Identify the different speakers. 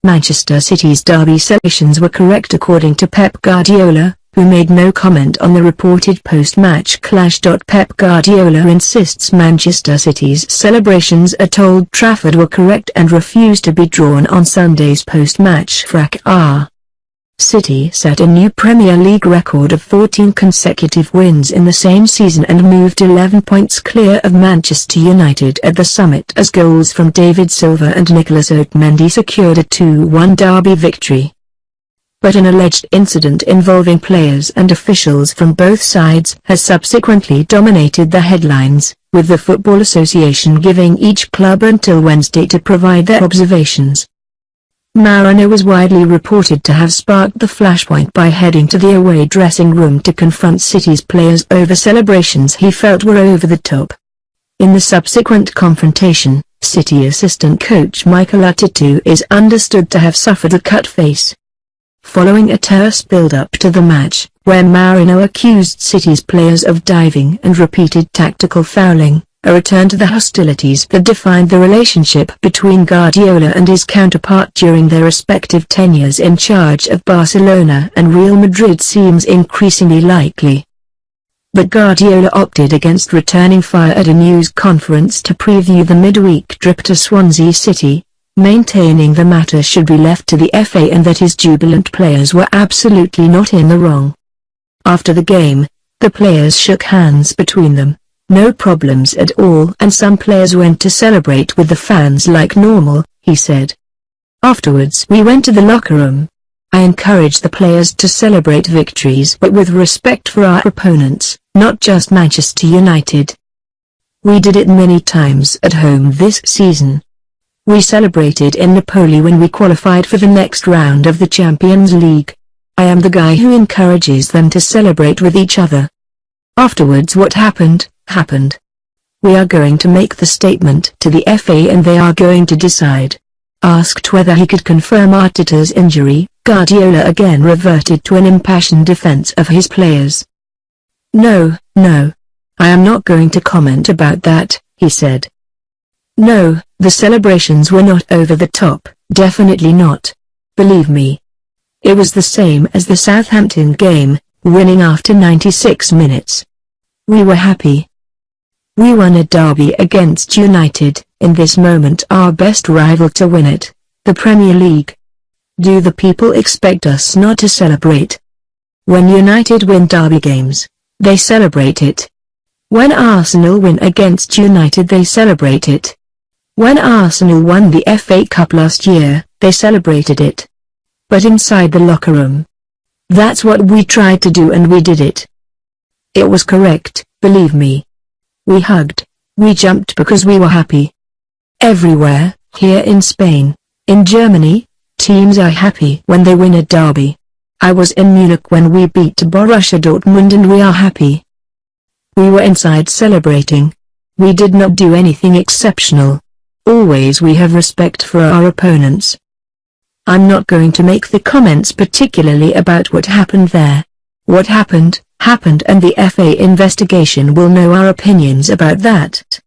Speaker 1: Manchester City's derby celebrations were correct according to Pep Guardiola, who made no comment on the reported post-match clash. Pep Guardiola insists Manchester City's celebrations at Old Trafford were correct and refused to be drawn on Sunday's post-match fracas. City set a new Premier League record of 14 consecutive wins in the same season and moved 11 points clear of Manchester United at the summit as goals from David Silva and Nicolas Otamendi secured a 2-1 derby victory. But an alleged incident involving players and officials from both sides has subsequently dominated the headlines, with the Football Association giving each club until Wednesday to provide their observations. Mourinho was widely reported to have sparked the flashpoint by heading to the away dressing room to confront City's players over celebrations he felt were over the top. In the subsequent confrontation, City assistant coach Mikel Arteta is understood to have suffered a cut face. Following a terse build-up to the match, where Mourinho accused City's players of diving and repeated tactical fouling, a return to the hostilities that defined the relationship between Guardiola and his counterpart during their respective tenures in charge of Barcelona and Real Madrid seems increasingly likely. But Guardiola opted against returning fire at a news conference to preview the midweek trip to Swansea City, maintaining the matter should be left to the FA and that his jubilant players were absolutely not in the wrong. After the game, the players shook hands between them. No problems at all, and some players went to celebrate with the fans like normal, he said. Afterwards we went to the locker room. I encouraged the players to celebrate victories but with respect for our opponents, not just Manchester United. We did it many times at home this season. We celebrated in Napoli when we qualified for the next round of the Champions League. I am the guy who encourages them to celebrate with each other. Afterwards what happened. We are going to make the statement to the FA and they are going to decide. Asked whether he could confirm Arteta's injury, Guardiola again reverted to an impassioned defense of his players. No, I am not going to comment about that, he said. No, the celebrations were not over the top, definitely not. Believe me. It was the same as the Southampton game, winning after 96 minutes. We were happy. We won a derby against United, in this moment our best rival to win it, the Premier League. Do the people expect us not to celebrate? When United win derby games, they celebrate it. When Arsenal win against United they celebrate it. When Arsenal won the FA Cup last year, they celebrated it. But inside the locker room. That's what we tried to do and we did it. It was correct, believe me. We hugged, we jumped because we were happy. Everywhere, here in Spain, in Germany, teams are happy when they win a derby. I was in Munich when we beat Borussia Dortmund and we are happy. We were inside celebrating. We did not do anything exceptional. Always we have respect for our opponents. I'm not going to make the comments particularly about what happened there. What happened, and the FA investigation will know our opinions about that.